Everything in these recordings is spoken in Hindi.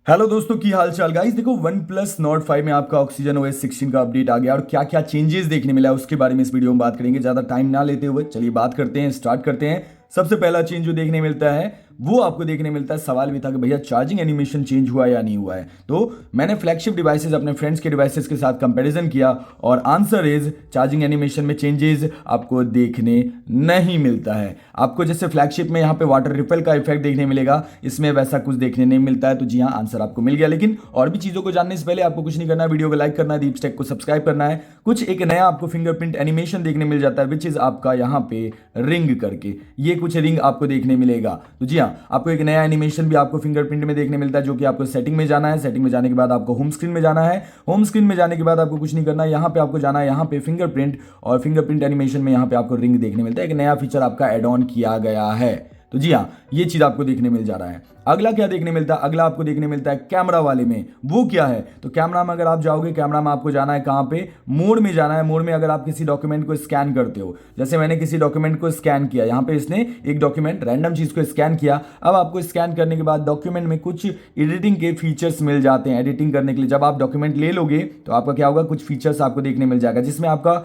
हेलो दोस्तों, की हाल चाल गाइस। देखो वन प्लस नॉट 5 में आपका ऑक्सीजन ओएस 16 का अपडेट आ गया और क्या क्या चेंजेस देखने मिला है उसके बारे में इस वीडियो में बात करेंगे। ज़्यादा टाइम ना लेते हुए चलिए बात करते हैं, स्टार्ट करते हैं। सबसे पहला चेंज जो देखने मिलता है वो आपको देखने मिलता है, सवाल भी था कि भैया चार्जिंग एनिमेशन चेंज हुआ या नहीं हुआ है। तो मैंने फ्लैगशिप डिवाइसेस अपने फ्रेंड्स के डिवाइसेस के साथ कंपैरिजन किया और आंसर इज चार्जिंग एनिमेशन में चेंजेस आपको देखने नहीं मिलता है। आपको जैसे फ्लैगशिप में यहाँ पे वाटर रिपल का इफेक्ट देखने मिलेगा, इसमें वैसा कुछ देखने नहीं मिलता है। तो जी हाँ, आंसर आपको मिल गया। लेकिन और भी चीज़ों को जानने से पहले आपको कुछ नहीं करना है, वीडियो को लाइक करना है, दीप स्टेक को सब्सक्राइब करना है। कुछ एक नया आपको फिंगरप्रिंट एनिमेशन देखने मिल जाता है विच इज आपका यहाँ पे रिंग करके, ये कुछ रिंग आपको देखने मिलेगा। तो जी हाँ, आपको एक नया एनिमेशन भी आपको फिंगरप्रिंट में देखने मिलता है, जो कि आपको सेटिंग में जाना है। सेटिंग में जाने के बाद आपको होम स्क्रीन में जाना है। होम स्क्रीन में जाने के बाद आपको कुछ नहीं करना है, यहाँ पे आपको जाना है, यहाँ पे फिंगरप्रिंट, और फिंगरप्रिंट एनिमेशन में यहाँ पे आपको रिंग देखने मिलता है। एक नया फीचर आपका एड ऑन किया गया है। तो जी हाँ, ये चीज आपको देखने मिल जा रहा है। अगला क्या देखने मिलता है? अगला आपको देखने मिलता है कैमरा वाले में। वो क्या है? तो कैमरा में अगर आप जाओगे, कैमरा में आपको जाना है कहाँ पे? मोड में जाना है। मोड में अगर आप किसी डॉक्यूमेंट को स्कैन करते हो, जैसे मैंने किसी डॉक्यूमेंट को स्कैन किया, यहाँ पे इसने एक डॉक्यूमेंट रैंडम चीज को स्कैन किया। अब आपको स्कैन करने के बाद डॉक्यूमेंट में कुछ एडिटिंग के फीचर्स मिल जाते हैं। एडिटिंग करने के लिए जब आप डॉक्यूमेंट ले लोगे तो आपका क्या होगा, कुछ फीचर्स आपको देखने मिल जाएगा, जिसमें आपका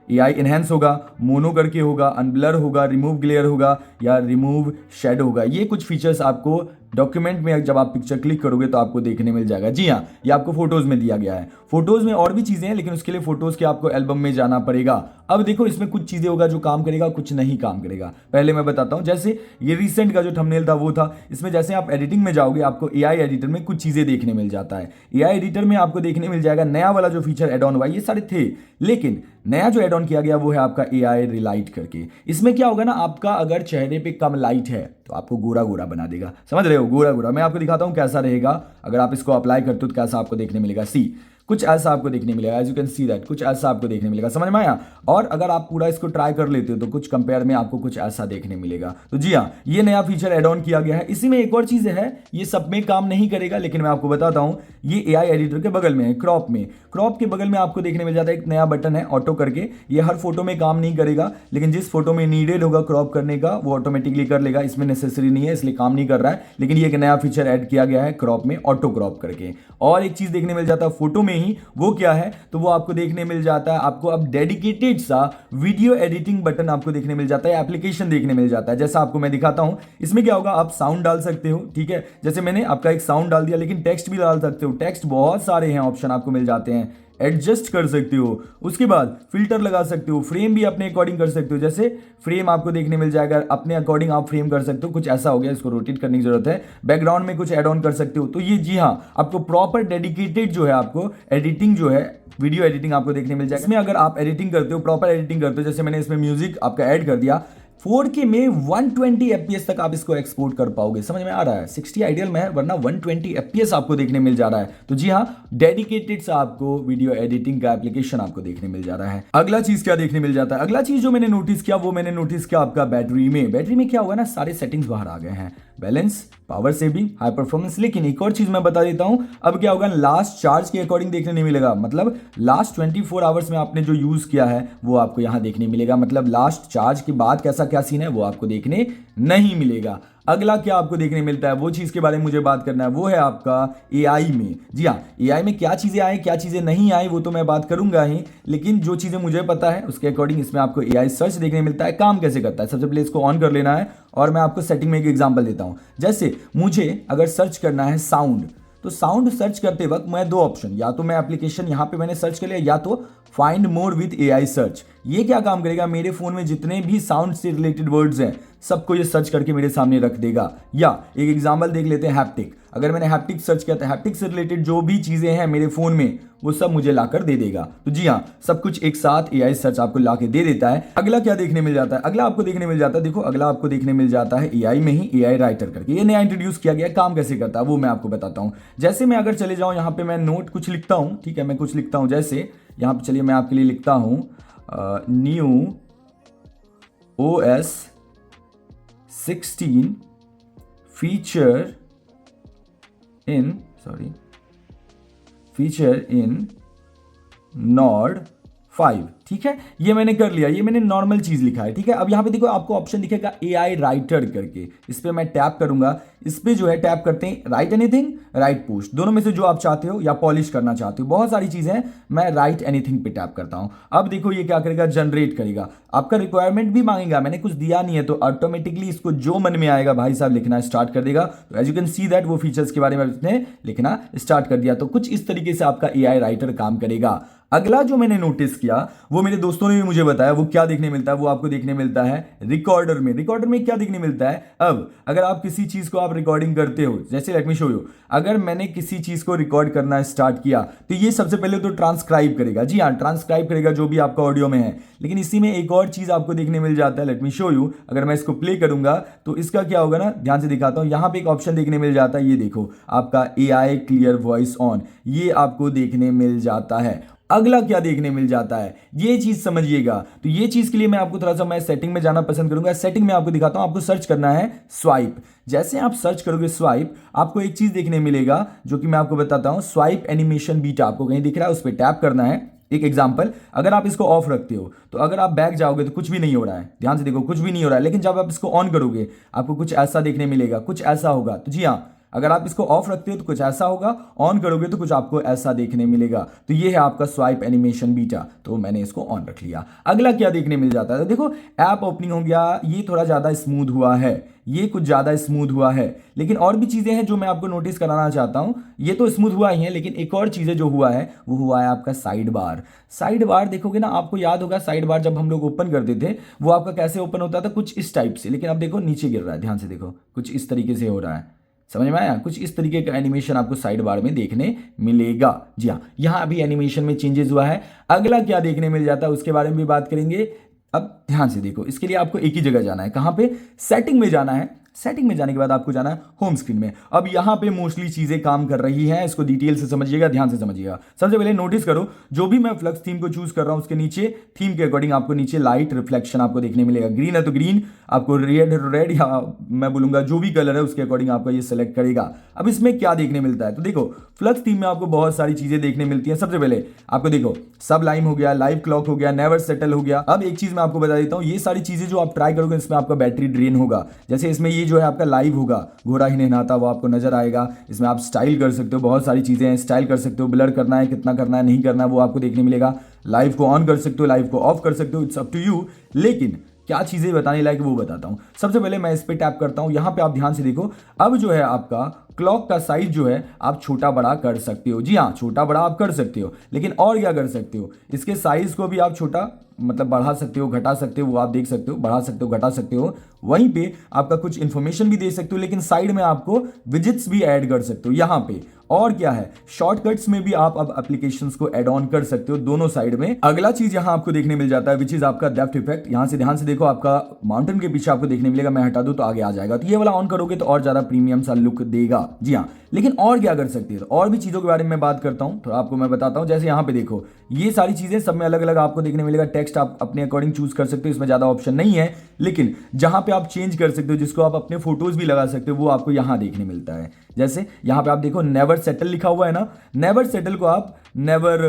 एआई इनहेंस होगा, मोनो करके होगा, अनब्लर होगा, रिमूव ग्लेयर होगा या रिमूव शेडो होगा। ये कुछ फीचर्स आपको डॉक्यूमेंट में जब आप पिक्चर क्लिक करोगे तो आपको देखने मिल जाएगा। जी हाँ, ये आपको फोटोज में दिया गया है। फोटोज में और भी चीजें हैं, लेकिन उसके लिए फोटोज के आपको एल्बम में जाना पड़ेगा। अब देखो, इसमें कुछ चीजें होगा जो काम करेगा, कुछ नहीं काम करेगा। पहले मैं बताता हूं, जैसे ये रिसेंट का जो थंबनेल था वो था, इसमें जैसे आप एडिटिंग में जाओगे आपको एआई एडिटर में कुछ चीजें देखने मिल जाता है। एआई एडिटर में आपको देखने मिल जाएगा नया वाला जो फीचर एड ऑन हुआ, ये सारे थे, लेकिन नया जो एड ऑन किया गया वो है आपका एआई रिलाइट करके। इसमें क्या होगा ना, आपका अगर चेहरे पे कम लाइट है तो आपको गोरा गोरा बना देगा। समझ रहे हो? गोरा गोरा। मैं आपको दिखाता हूं कैसा रहेगा अगर आप इसको अप्लाई करते हो तो कैसा आपको देखने मिलेगा। सी कुछ ऐसा आपको देखने मिलेगा, as you can see that, कुछ ऐसा आपको देखने मिलेगा। समझ में आया? और अगर आप पूरा इसको ट्राई कर लेते हो तो कुछ कंपेयर में आपको कुछ ऐसा देखने मिलेगा। तो जी हाँ, ये नया फीचर एड ऑन किया गया है। इसी में एक और चीज है, ये सब में काम नहीं करेगा, लेकिन मैं आपको बताता हूं, ये एआई एडिटर के बगल में है, क्रॉप में। क्रॉप के बगल में आपको देखने मिल जाता है एक नया बटन है ऑटो करके। ये हर फोटो में काम नहीं करेगा, लेकिन जिस फोटो में नीडेड होगा क्रॉप करने का वो ऑटोमेटिकली कर लेगा। इसमें नेसेसरी नहीं है, इसलिए काम नहीं कर रहा है, लेकिन ये एक नया फीचर ऐड किया गया है क्रॉप में, ऑटो क्रॉप करके। और एक चीज देखने मिल जाता है फोटो में ही, वो क्या है? तो वो आपको देखने मिल जाता है, आपको अब डेडिकेटेड सा वीडियो एडिटिंग बटन आपको देखने मिल जाता है, एप्लीकेशन देखने मिल जाता है। जैसा आपको मैं दिखाता हूं, इसमें क्या होगा, आप साउंड डाल सकते हो, ठीक है, जैसे मैंने आपका एक साउंड डाल दिया, लेकिन टेक्स्ट भी डाल सकते हो। टेक्स्ट बहुत सारे हैं, ऑप्शन आपको मिल जाते हैं, एडजस्ट कर सकते हो। उसके बाद फिल्टर लगा सकते हो, फ्रेम भी अपने अकॉर्डिंग कर सकते हो। जैसे फ्रेम आपको देखने मिल जाएगा, अपने अकॉर्डिंग आप फ्रेम कर सकते हो। कुछ ऐसा हो गया, इसको रोटेट करने की जरूरत है। बैकग्राउंड में कुछ ऐड ऑन कर सकते हो। तो ये जी हाँ, आपको प्रॉपर डेडिकेटेड जो है, आपको एडिटिंग जो है, वीडियो एडिटिंग आपको देखने मिल जाएगा। इसमें अगर आप एडिटिंग करते हो, प्रॉपर एडिटिंग करते हो, जैसे मैंने इसमें म्यूजिक आपका ऐड कर दिया, 4K में 120 FPS तक आप इसको एक्सपोर्ट कर पाओगे। समझ में आ रहा है? 60 आइडियल में है, वरना 120 FPS आपको देखने मिल जा रहा है। तो जी हाँ, डेडिकेटेड सा आपको वीडियो एडिटिंग का एप्लीकेशन आपको देखने मिल जा रहा है। अगला चीज क्या देखने मिल जाता है? अगला चीज जो मैंने नोटिस किया वो मैंने नोटिस किया आपका बैटरी में। बैटरी में क्या होगा ना, सारे सेटिंग्स बाहर आ गए हैं, balance, power saving, high performance. लेकिन एक और चीज मैं बता देता हूं, अब क्या होगा, लास्ट चार्ज के अकॉर्डिंग देखने नहीं मिलेगा। मतलब लास्ट 24 आवर्स में आपने जो यूज किया है वो आपको यहां देखने मिलेगा। मतलब लास्ट चार्ज के बाद कैसा क्या सीन है वो आपको देखने नहीं मिलेगा। अगला क्या आपको देखने मिलता है, वो चीज के बारे में मुझे बात करना है, वो है आपका एआई में। जी हाँ, एआई में क्या चीजें आई, क्या चीजें नहीं आई, वो तो मैं बात करूंगा ही, लेकिन जो चीजें मुझे पता है उसके अकॉर्डिंग इसमें आपको एआई सर्च देखने मिलता है। काम कैसे करता है? सबसे पहले इसको ऑन कर लेना है और मैं आपको सेटिंग में एक एग्जांपल देता हूं। जैसे मुझे अगर सर्च करना है साउंड, तो साउंड सर्च करते वक्त मैं दो ऑप्शन, या तो मैं एप्लीकेशन यहां पे मैंने सर्च कर लिया, या तो find more with AI search. ये क्या काम करेगा, मेरे फोन में जितने भी साउंड से रिलेटेड वर्ड्स हैं सबको ये सर्च करके मेरे सामने रख देगा। या एक एग्जांपल देख लेते हैं, हैप्टिक। अगर मैंने हैप्टिक सर्च किया तो हैप्टिक से रिलेटेड जो भी चीजें हैं मेरे फोन में वो सब मुझे लाकर दे देगा। तो जी हाँ, सब कुछ एक साथ एआई सर्च आपको लाके दे देता है। अगला क्या देखने मिल जाता है? अगला आपको देखने मिल जाता है, देखो अगला आपको देखने मिल जाता है एआई में ही एआई राइटर करके। ये नया इंट्रोड्यूस किया गया, काम कैसे करता है वो मैं आपको बताता हूं। जैसे मैं अगर चले जाऊं, यहां पे मैं नोट कुछ लिखता हूं, ठीक है, मैं कुछ लिखता हूं, जैसे यहां पे चलिए मैं आपके लिए लिखता हूं new OS 16 feature in Nord 5, ठीक है, ये मैंने कर लिया, ये मैंने नॉर्मल चीज लिखा है। ठीक है, अब यहाँ पे देखो आपको ऑप्शन दिखेगा AI राइटर करके, इस पे मैं टैप करूंगा। इस पे जो है टैप करते हैं राइट एनीथिंग, राइट पोस्ट, दोनों में से जो आप चाहते हो, या पॉलिश करना चाहते हो, बहुत सारी चीजें हैं। मैं राइट एनीथिंग पे टैप करता हूं। अब देखो ये क्या करेगा, जनरेट करेगा। आपका रिक्वायरमेंट भी मांगेगा, मैंने कुछ दिया नहीं है तो ऑटोमेटिकली इसको जो मन में आएगा भाई साहब लिखना स्टार्ट कर देगा। तो as you can see that वो फीचर्स के बारे में उसने लिखना स्टार्ट कर दिया। तो कुछ इस तरीके से आपका AI राइटर काम करेगा। अगला जो मैंने नोटिस किया वो मेरे दोस्तों ने भी मुझे बताया, वो क्या देखने मिलता है, वो आपको देखने मिलता है रिकॉर्डर में। रिकॉर्डर में क्या देखने मिलता है, अब अगर आप किसी चीज को आप रिकॉर्डिंग करते हो, जैसे लेट मी शो यू, अगर मैंने किसी चीज को रिकॉर्ड करना स्टार्ट किया तो ये सबसे पहले तो ट्रांसक्राइब करेगा। जी हाँ, ट्रांसक्राइब करेगा जो भी आपका ऑडियो में है। लेकिन इसी में एक और चीज आपको देखने मिल जाता है, लेट मी शो यू। अगर मैं इसको प्ले करूंगा तो इसका क्या होगा ना, ध्यान से दिखाता हूं। यहां पे एक ऑप्शन देखने मिल जाता है, ये देखो आपका AI क्लियर वॉइस ऑन, ये आपको देखने मिल जाता है। अगला क्या देखने मिल जाता है, ये चीज समझिएगा। तो ये चीज के लिए मैं आपको थोड़ा सा मैं सेटिंग में जाना पसंद करूंगा। सेटिंग में आपको दिखाता हूं, आपको सर्च करना है स्वाइप। जैसे आप सर्च करोगे स्वाइप, आपको एक चीज देखने मिलेगा जो कि मैं आपको बताता हूं, स्वाइप एनिमेशन बीटा आपको कहीं दिख रहा है, उस पर टैप करना है। एक एग्जांपल, अगर आप इसको ऑफ रखते हो तो अगर आप बैक जाओगे तो कुछ भी नहीं हो रहा है, ध्यान से देखो कुछ भी नहीं हो रहा है। लेकिन जब आप इसको ऑन करोगे आपको कुछ ऐसा देखने मिलेगा, कुछ ऐसा होगा। तो जी हाँ, अगर आप इसको ऑफ रखते हो तो कुछ ऐसा होगा, ऑन करोगे तो कुछ आपको ऐसा देखने मिलेगा। तो ये है आपका स्वाइप एनिमेशन बीटा, तो मैंने इसको ऑन रख लिया। अगला क्या देखने मिल जाता है, तो देखो ऐप ओपनिंग हो गया, ये थोड़ा ज्यादा स्मूथ हुआ है, ये कुछ ज्यादा स्मूथ हुआ है। लेकिन और भी चीजें हैं जो मैं आपको नोटिस कराना चाहता हूं। ये तो स्मूथ हुआ ही है, लेकिन एक और चीजें जो हुआ है वो हुआ है आपका साइड बार। साइड बार देखोगे ना, आपको याद होगा साइड बार जब हम लोग ओपन करते थे वो आपका कैसे ओपन होता था, कुछ इस टाइप से। लेकिन अब देखो नीचे गिर रहा है, ध्यान से देखो कुछ इस तरीके से हो रहा है, समझ में आया। कुछ इस तरीके का एनिमेशन आपको साइड बार में देखने मिलेगा। जी हाँ, यहां अभी एनिमेशन में चेंजेस हुआ है। अगला क्या देखने मिल जाता है उसके बारे में भी बात करेंगे। अब ध्यान से देखो, इसके लिए आपको एक ही जगह जाना है, कहां पे, सेटिंग में जाना है। सेटिंग में जाने के बाद आपको जाना है होम स्क्रीन में। अब यहां पे मोस्टली चीजें काम कर रही हैं, इसको डिटेल से समझिएगा, ध्यान से समझिएगा। सबसे पहले नोटिस करो, जो भी मैं फ्लक्स थीम को चूज कर रहा हूं उसके नीचे थीम के अकॉर्डिंग आपको नीचे लाइट रिफ्लेक्शन आपको देखने मिलेगा। ग्रीन है तो ग्रीन, आपको रेड या मैं बोलूंगा जो भी कलर है उसके अकॉर्डिंग आपको ये सेलेक्ट करेगा। अब इसमें क्या देखने मिलता है, तो देखो फ्लक्स थीम में आपको बहुत सारी चीजें देखने मिलती है। सबसे पहले आपको देखो सब लाइम हो गया, लाइव क्लॉक हो गया, नेवर सेटल हो गया। अब एक चीज मैं आपको बता देता हूं, ये सारी चीजें जो आप ट्राई करोगे इसमें आपका बैटरी ड्रेन होगा। जैसे इसमें ये जो है आपका लाइव होगा, घोड़ा ही नहीं नहाता, वो आपको नजर आएगा। इसमें आप स्टाइल कर सकते हो, बहुत सारी चीजें हैं, स्टाइल कर सकते हो, ब्लर करना है, कितना करना है, नहीं करना है, वो आपको देखने मिलेगा। लाइव को ऑन कर सकते हो, लाइव को ऑफ कर सकते हो, इट्स अप टू यू। लेकिन क्या चीजें बताने लायक वो बताता हूं। सबसे पहले मैं इस पे टैप करता हूं, यहां पे आप ध्यान से देखो, अब जो है आपका क्लॉक का साइज जो है आप छोटा बड़ा कर सकते हो। जी हाँ, छोटा बड़ा आप कर सकते हो, लेकिन और क्या कर सकते हो, इसके साइज को भी आप छोटा मतलब बढ़ा सकते हो, घटा सकते हो, वो आप देख सकते हो, बढ़ा सकते हो, घटा सकते हो। वहीं पे आपका कुछ इंफॉर्मेशन भी दे सकते हो, लेकिन साइड में आपको विजिट्स भी ऐड कर सकते हो यहां पे। और क्या है, शॉर्टकट्स में भी आप अब एप्लीकेशंस को ऐड ऑन कर सकते हो दोनों साइड में। अगला चीज यहां आपको देखने मिल जाता है विच इज आपका डेप्थ इफेक्ट। यहां से ध्यान से देखो, आपका माउंटेन के पीछे आपको देखने मिलेगा, मैं हटा दूं तो आगे आ जाएगा। तो ये वाला ऑन करोगे तो और ज्यादा प्रीमियम सा लुक देगा। जी हाँ, लेकिन और क्या कर सकते हो, और भी चीजों के बारे में बात करता हूं, थोड़ा आपको मैं बताता हूं। जैसे यहां पे देखो, ये सारी चीजें सब में अलग अलग आपको देखने मिलेगा। टेक्स्ट आप अपने अकॉर्डिंग चूज कर सकते हो, इसमें ज्यादा ऑप्शन नहीं है। लेकिन जहां पे आप चेंज कर सकते हो, जिसको आप अपने फोटोज भी लगा सकते हो, वो आपको यहां देखने मिलता है। जैसे यहां पे आप देखो नेवर सेटल लिखा हुआ है ना, नेवर सेटल को आप नेवर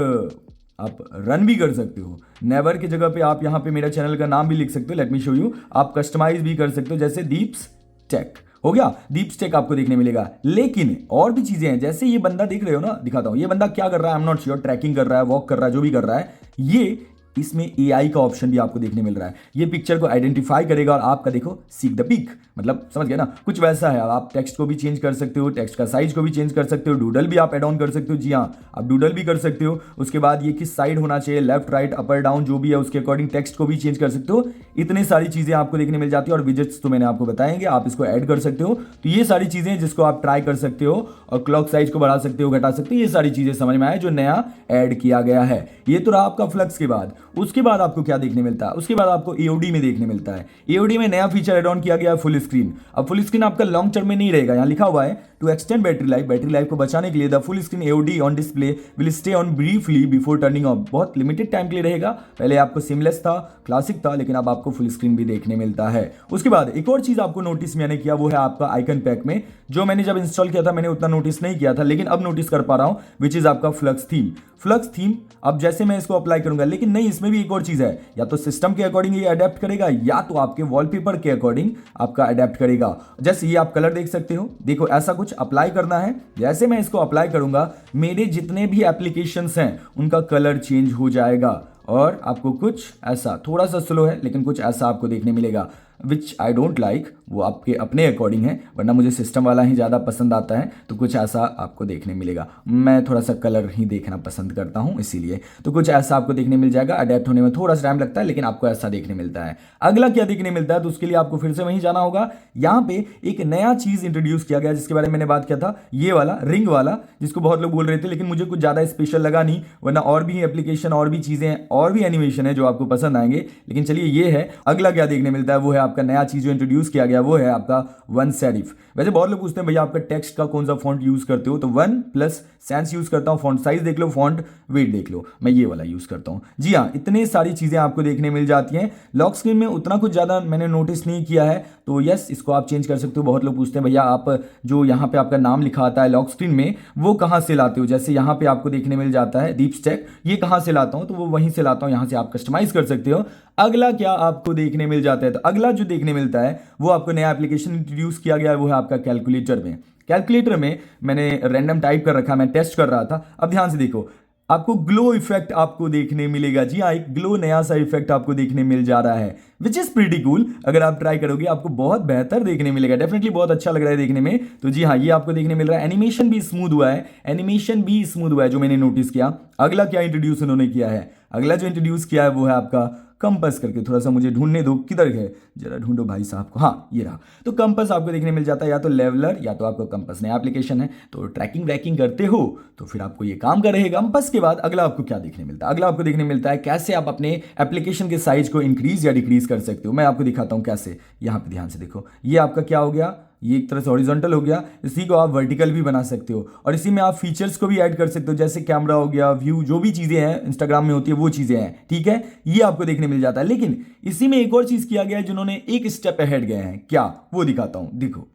आप रन भी कर सकते हो। नेवर की जगह पे आप यहां पे मेरा चैनल का नाम भी लिख सकते हो, लेट मी शो यू। आप कस्टमाइज भी कर सकते हो, जैसे दीप्स टेक हो गया, दीप्स टेक आपको देखने मिलेगा। लेकिन और भी चीजें हैं, जैसे ये बंदा देख रहे हो ना, दिखाता हूं, ये बंदा क्या कर रहा है, I am not sure, tracking कर रहा है, वॉक कर रहा है, जो भी कर रहा है, ये इसमें AI का ऑप्शन भी आपको देखने मिल रहा है। ये पिक्चर को आइडेंटिफाई करेगा और आपका देखो सीक द पिक, मतलब समझ गए ना, कुछ वैसा है। आप टेक्स्ट को भी चेंज कर सकते हो, टेक्स्ट का साइज को भी चेंज कर सकते हो, डूडल भी आप ऐड ऑन कर सकते हो। जी हाँ, आप डूडल भी कर सकते हो। उसके बाद ये किस साइड होना चाहिए, लेफ्ट राइट अपर डाउन जो भी है उसके अकॉर्डिंग टेक्स्ट को भी चेंज कर सकते हो। इतनी सारी चीजें आपको देखने मिल जाती है। और विजेट्स तो मैंने आपको बताएंगे, आप इसको ऐड कर सकते हो। तो ये सारी चीजें जिसको आप ट्राई कर सकते हो, और क्लॉक साइज को बढ़ा सकते हो, घटा सकते हो। ये सारी चीजें समझ में आए जो नया ऐड किया गया है। ये तो रहा आपका फ्लक्स के बाद। उसके बाद आपको क्या देखने मिलता है, उसके बाद आपको AOD में देखने मिलता है। AOD में नया फीचर ऐड ऑन किया गया है, फुल स्क्रीन। अब फुल स्क्रीन आपका लॉन्ग टर्म में नहीं रहेगा, यहां लिखा हुआ है टू एक्सटेंड बैटरी लाइफ को बचाने के लिए the full screen AOD on display will stay on briefly before turning of. बहुत लिमिटेड टाइम के लिए रहेगा। पहले आपको सिमलेस था, क्लासिक था, लेकिन अब आपको फुल स्क्रीन भी देखने मिलता है। उसके बाद एक और चीज आपको नोटिस मैंने किया, वो है आपका आइकन पैक में, जो मैंने जब इंस्टॉल किया था मैंने उतना नोटिस नहीं किया था, लेकिन अब नोटिस कर पा रहा हूं, विच इज आपका फ्लक्स थीम। फ्लक्स थीम अब जैसे मैं इसको अप्लाई करूंगा, लेकिन नहीं, इसमें भी एक और चीज है, या तो सिस्टम के अकॉर्डिंग ये अडेप्ट करेगा या तो आपके वॉलपेपर के अकॉर्डिंग आपका अडेप्ट करेगा। जैसे ये आप कलर देख सकते हो, देखो ऐसा कुछ अप्लाई करना है। जैसे मैं इसको अप्लाई करूंगा, मेरे जितने भी एप्लीकेशंस हैं उनका कलर चेंज हो जाएगा और आपको कुछ ऐसा, थोड़ा सा स्लो है लेकिन कुछ ऐसा आपको देखने मिलेगा, विच आई डोंट लाइक। वो आपके अपने अकॉर्डिंग है, वरना मुझे सिस्टम वाला ही ज़्यादा पसंद आता है, तो कुछ ऐसा आपको देखने मिलेगा। मैं थोड़ा सा कलर ही देखना पसंद करता हूँ, इसीलिए तो कुछ ऐसा आपको देखने मिल जाएगा। अडेप्ट होने में थोड़ा सा टाइम लगता है, लेकिन आपको ऐसा देखने मिलता है। अगला क्या देखने मिलता है, तो उसके लिए आपको फिर से वहीं जाना होगा। यहाँ पे एक नया चीज़ इंट्रोड्यूस किया गया, जिसके बारे में मैंने बात किया था, ये वाला रिंग वाला, जिसको बहुत लोग बोल रहे थे, लेकिन मुझे कुछ ज़्यादा स्पेशल लगा नहीं, वरना और भी एप्लीकेशन, और भी चीज़ें, और भी एनिमेशन है जो आपको पसंद आएंगे। लेकिन चलिए ये है। अगला क्या देखने मिलता है, वो है आपका नया चीज़ जो इंट्रोड्यूस किया गया, वो है आपका वन सेरिफ। वैसे बहुत लोग पूछते हैं भैया आपका टेक्स्ट का कौन सा फॉन्ट यूज करते हो, तो वन प्लस सैंस यूज करता हूं। फॉन्ट साइज देख लो, फॉन्ट वेट देख लो, मैं ये वाला यूज करता हूं। जी हाँ, इतने सारी चीजें आपको देखने मिल जाती हैं। लॉक स्क्रीन में उतना कुछ ज्यादा मैंने नोटिस नहीं किया है, तो यस, इसको आप चेंज कर सकते हो। बहुत लोग पूछते हैं भैया आप जो यहाँ पे आपका नाम लिखा आता है लॉक स्क्रीन में, वो कहाँ से लाते हो। जैसे यहाँ पे आपको देखने मिल जाता है डीप स्टैक, ये कहाँ से लाता हूँ, तो वो वहीं से लाता हूँ, यहाँ से आप कस्टमाइज कर सकते हो। अगला क्या आपको देखने मिल जाता है, तो अगला जो देखने मिलता है वो आपको नया एप्लीकेशन इंट्रोड्यूस किया गया है, वो है आपका कैलकुलेटर में। कैलकुलेटर में मैंने रैंडम टाइप कर रखा, मैं टेस्ट कर रहा था। अब ध्यान से देखो, आपको ग्लो इफेक्ट आपको देखने मिलेगा। जी हाँ, एक ग्लो नया सा इफेक्ट आपको देखने मिल जा रहा है, विच इज प्रीटी कूल। अगर आप ट्राई करोगे आपको बहुत बेहतर देखने मिलेगा, डेफिनेटली बहुत अच्छा लग रहा है देखने में। तो जी हाँ, ये आपको देखने मिल रहा है। एनिमेशन भी स्मूथ हुआ है, एनिमेशन भी स्मूथ हुआ है, जो मैंने नोटिस किया। अगला क्या इंट्रोड्यूस उन्होंने किया है, अगला जो इंट्रोड्यूस किया है वो है आपका कंपस करके। थोड़ा सा मुझे ढूंढने दो, किधर है, जरा ढूंढो भाई साहब को। हाँ, ये रहा। तो कंपस आपको देखने मिल जाता है, या तो लेवलर या तो आपको कंपस नया एप्लीकेशन है, तो ट्रैकिंग व्रैकिंग करते हो तो फिर आपको ये काम करेगा। कंपस के बाद अगला आपको क्या देखने मिलता है, अगला आपको देखने मिलता है कैसे आप अपने एप्लीकेशन के साइज को इंक्रीज या डिक्रीज कर सकते हो। मैं आपको दिखाता हूँ कैसे। यहाँ पे ध्यान से देखो, ये आपका क्या हो गया, ये एक तरह से हॉरिजॉन्टल हो गया, इसी को आप वर्टिकल भी बना सकते हो, और इसी में आप फीचर्स को भी ऐड कर सकते हो, जैसे कैमरा हो गया, व्यू, जो भी चीज़ें हैं इंस्टाग्राम में होती है वो चीज़ें हैं, ठीक है, ये आपको देखने मिल जाता है। लेकिन इसी में एक और चीज़ किया गया है, जिन्होंने एक स्टेप अहेड गए हैं। क्या, वो दिखाता हूं। देखो,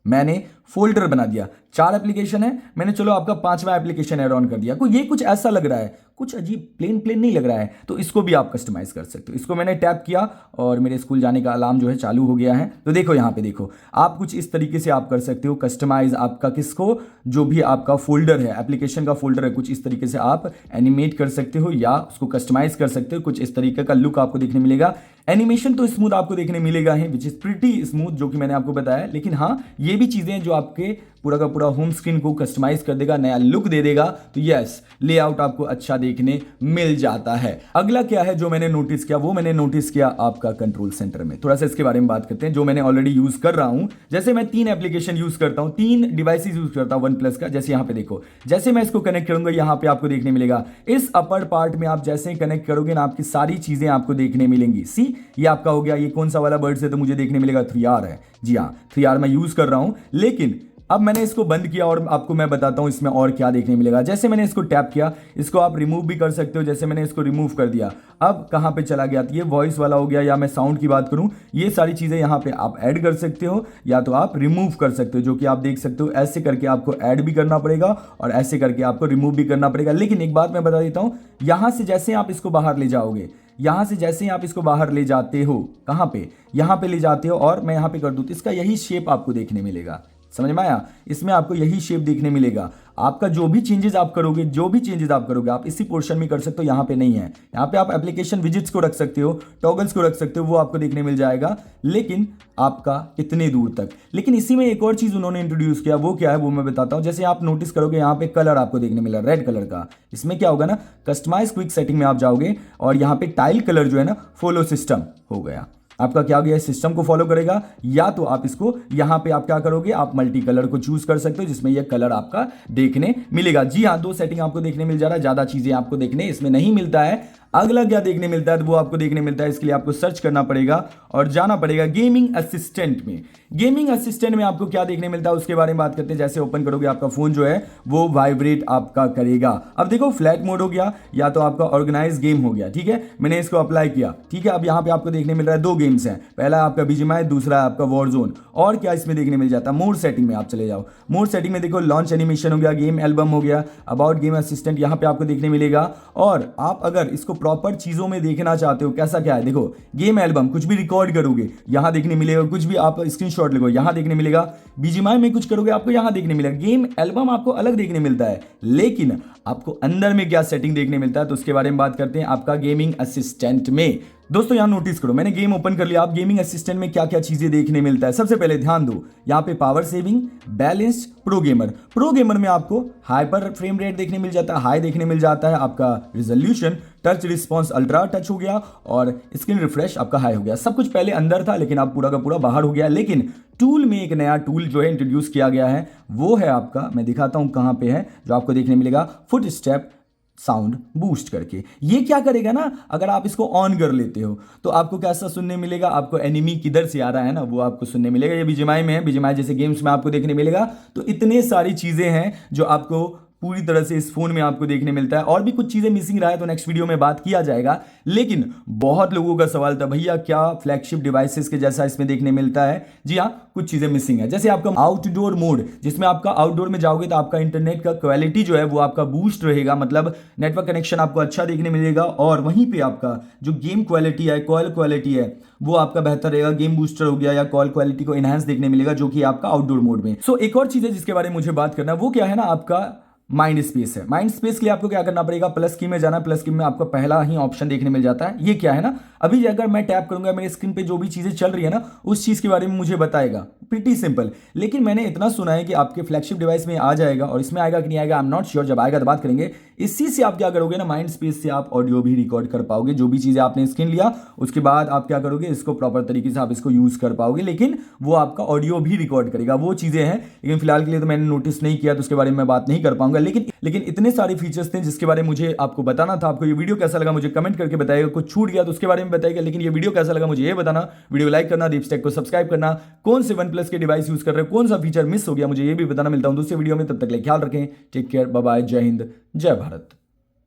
मैंने फोल्डर बना दिया, 4 एप्लीकेशन है, मैंने चलो आपका 5वां एप्लीकेशन ऐड ऑन कर दिया। कोई ये कुछ ऐसा लग रहा है, कुछ अजीब प्लेन प्लेन नहीं लग रहा है, तो इसको भी आप कस्टमाइज कर सकते हो। इसको मैंने टैप किया और मेरे स्कूल जाने का अलार्म जो है चालू हो गया है। तो देखो यहाँ पे देखो, आप कुछ इस तरीके से आप कर सकते हो कस्टमाइज आपका किसको, जो भी आपका फोल्डर है, एप्लीकेशन का फोल्डर है, कुछ इस तरीके से आप एनिमेट कर सकते हो या उसको कस्टमाइज कर सकते हो। कुछ इस तरीके का लुक आपको देखने मिलेगा। एनिमेशन तो स्मूथ आपको देखने मिलेगा है, विच इज प्रिटी स्मूथ, जो कि मैंने आपको बताया। लेकिन हाँ, ये भी चीजें जो आपके पूरा का पूरा होम स्क्रीन को कस्टमाइज कर देगा, नया लुक दे देगा। तो यस, लेआउट आपको अच्छा देखने मिल जाता है। अगला क्या है जो मैंने नोटिस किया, वो मैंने नोटिस किया आपका कंट्रोल सेंटर में। थोड़ा सा इसके बारे में बात करते हैं, जो मैंने ऑलरेडी यूज कर रहा हूं। जैसे मैं 3 एप्लीकेशन यूज करता हूं, 3 डिवाइसेस यूज करता हूं वन प्लस का। जैसे यहां पे देखो, जैसे मैं इसको कनेक्ट करूंगा, यहां पे आपको देखने मिलेगा इस अपर पार्ट में, आप जैसे ही कनेक्ट करोगे ना, आपकी सारी चीजें आपको देखने मिलेंगी। सी, ये आपका हो गया, ये कौन सा वाला बर्ड्स है, तो मुझे देखने मिलेगा 3R है। जी हाँ, 3R मैं यूज कर रहा हूं। लेकिन अब मैंने इसको बंद किया और आपको मैं बताता हूं इसमें और क्या देखने मिलेगा। जैसे मैंने इसको टैप किया, इसको आप रिमूव भी कर सकते हो। जैसे मैंने इसको रिमूव कर दिया, अब कहां पे चला गया, तो ये वॉइस वाला हो गया, या मैं साउंड की बात करूं, ये सारी चीजें यहां पे आप ऐड कर सकते हो या तो आप रिमूव कर सकते हो, जो कि आप देख सकते हो। ऐसे करके आपको ऐड भी करना पड़ेगा और ऐसे करके आपको रिमूव भी करना पड़ेगा। लेकिन एक बात मैं बता देता हूं, यहां से जैसे आप इसको बाहर ले जाओगे, यहां से जैसे आप इसको बाहर ले जाते हो, कहां पे, यहां पे ले जाते हो, और मैं यहां पे कर दूं, तो इसका यही शेप आपको देखने मिलेगा। समझ में आया, इसमें आपको यही शेप देखने मिलेगा। आपका जो भी चेंजेस आप करोगे, आप इसी पोर्शन में कर सकते हो, यहाँ पे नहीं है। यहाँ पे आप एप्लीकेशन विजिट्स को रख सकते हो, टॉगल्स को रख सकते हो, वो आपको देखने मिल जाएगा। लेकिन आपका इतने दूर तक। लेकिन इसी में एक और चीज उन्होंने इंट्रोड्यूस किया, वो क्या है वो मैं बताता हूं। जैसे आप नोटिस करोगे, यहाँ पे कलर आपको देखने मिला रेड कलर का। इसमें क्या होगा ना, कस्टमाइज क्विक सेटिंग में आप जाओगे और यहाँ पे टाइल कलर जो है ना, फॉलो सिस्टम हो गया। आपका क्या हो गया, सिस्टम को फॉलो करेगा। या तो आप इसको यहां पे आप क्या करोगे, आप मल्टी कलर को चूज कर सकते हो, जिसमें यह कलर आपका देखने मिलेगा। जी हाँ, 2 सेटिंग आपको देखने मिल जा रहा है, ज्यादा चीजें आपको देखने इसमें नहीं मिलता है। अगला क्या देखने मिलता है, तो वो आपको देखने मिलता है, इसके लिए आपको सर्च करना पड़ेगा और जाना पड़ेगा गेमिंग असिस्टेंट में। गेमिंग असिस्टेंट में आपको क्या देखने मिलता है उसके बारे में बात करते हैं। जैसे ओपन करोगे आपका फोन जो है वो वाइब्रेट आपका करेगा। अब देखो फ्लैट मोड हो गया या तो आपका ऑर्गेनाइज गेम हो गया, ठीक है, मैंने इसको अप्लाई किया, ठीक है। अब यहाँ पे आपको देखने मिल रहा है दो गेम्स हैं, पहला आपका बीजीएमआई, दूसरा आपका वॉरजोन। और क्या इसमें देखने मिल जाता है, मोड सेटिंग में आप चले जाओ। मोड सेटिंग में देखो लॉन्च एनिमेशन हो गया, गेम एल्बम हो गया, अबाउट गेम असिस्टेंट यहाँ पे आपको देखने मिलेगा। और आप अगर इसको प्रॉपर चीजों में देखना चाहते हो कैसा क्या है, देखो गेम एल्बम कुछ भी रिकॉर्ड करोगे यहाँ देखने मिलेगा, कुछ भी आप स्क्रीनशॉट लगो यहाँ देखने मिलेगा, बीजीएमआई में कुछ करोगे आपको यहाँ देखने मिलेगा। गेम एल्बम आपको अलग देखने मिलता है, लेकिन आपको अंदर में क्या सेटिंग देखने मिलता है तो उसके बारे में बात करते हैं आपका गेमिंग असिस्टेंट में। दोस्तों यहां नोटिस करो, मैंने गेम ओपन कर लिया। आप गेमिंग असिस्टेंट में क्या क्या चीजें देखने मिलता है, सबसे पहले ध्यान दो यहाँ पे power saving, balanced, pro gamer. Pro gamer में आपको हाइपर फ्रेम रेट देखने मिल जाता है, हाई देखने मिल जाता है, आपका resolution, touch response ultra touch हो गया और स्क्रीन रिफ्रेश आपका हाई हो गया। सब कुछ पहले अंदर था लेकिन आप पूरा का पूरा बाहर हो गया। लेकिन टूल में एक नया टूल जो है इंट्रोड्यूस किया गया है, वो है आपका, मैं दिखाता हूं कहां पे है, जो आपको देखने मिलेगा फुट स्टेप साउंड बूस्ट करके। ये क्या करेगा ना, अगर आप इसको ऑन कर लेते हो तो आपको कैसा सुनने मिलेगा, आपको एनिमी किधर से आ रहा है ना वो आपको सुनने मिलेगा। ये बीजीएमआई में है, बीजीएमआई जैसे गेम्स में आपको देखने मिलेगा। तो इतने सारी चीजें हैं जो आपको पूरी तरह से इस फोन में आपको देखने मिलता है। और भी कुछ चीजें मिसिंग रहा है तो नेक्स्ट वीडियो में बात किया जाएगा। लेकिन बहुत लोगों का सवाल था भैया क्या फ्लैगशिप डिवाइसेस के जैसा इसमें देखने मिलता है। जी हाँ, कुछ चीजें मिसिंग है, जैसे आपका आउटडोर मोड, जिसमें आपका आउटडोर में जाओगे तो आपका इंटरनेट का क्वालिटी जो है वो आपका बूस्ट रहेगा, मतलब नेटवर्क कनेक्शन आपको अच्छा देखने मिलेगा। और वहीं पे आपका जो गेम क्वालिटी है, कॉल क्वालिटी है, वो आपका बेहतर रहेगा। गेम बूस्टर हो गया या कॉल क्वालिटी को एनहांस देखने मिलेगा, जो कि आपका आउटडोर मोड में। सो एक और चीज है जिसके बारे में मुझे बात करना है, वो क्या है ना, आपका माइंड स्पेस है। माइंड स्पेस के लिए आपको क्या करना पड़ेगा, प्लस की में जाना, प्लस की में आपको पहला ही ऑप्शन देखने मिल जाता है। ये क्या है ना, अभी अगर मैं टैप करूंगा मेरी स्क्रीन पे जो भी चीजें चल रही है ना उस चीज के बारे में मुझे बताएगा, प्रीटी सिंपल। लेकिन मैंने इतना सुना है कि आपके फ्लैगशिप डिवाइस में आ जाएगा, और इसमें आएगा कि नहीं आएगा आई एम नॉट श्योर, जब आएगा तो बात करेंगे। इसी से आप क्या करोगे ना, माइंड स्पेस से आप ऑडियो भी रिकॉर्ड कर पाओगे, जो भी चीजें आपने स्क्रीन लिया उसके बाद आप क्या करोगे, इसको प्रॉपर तरीके से आप इसको यूज कर पाओगे। लेकिन वो आपका ऑडियो भी रिकॉर्ड करेगा, वो चीजें हैं। लेकिन फिलहाल के लिए तो मैंने नोटिस नहीं किया तो उसके बारे में मैं बात नहीं कर पाऊंगा। लेकिन इतने सारे फीचर्स थे जिसके बारे में मुझे आपको बताना था। आपको ये वीडियो कैसा लगा मुझे कमेंट करके बताइएगा, कुछ छूट गया तो उसके बारे में बताइएगा। लेकिन ये वीडियो कैसा लगा मुझे ये बताना, वीडियो लाइक करना, दीपस्टेक को सब्सक्राइब करना, कौन से वन प्लस के डिवाइस यूज कर रहे हो, कौन सा फीचर मिस हो गया मुझे ये भी बताना। मिलता हूं दूसरे वीडियो में, तब तक ले ख्याल रखें, टेक केयर, बाय बाय, जय हिंद, जय भारत।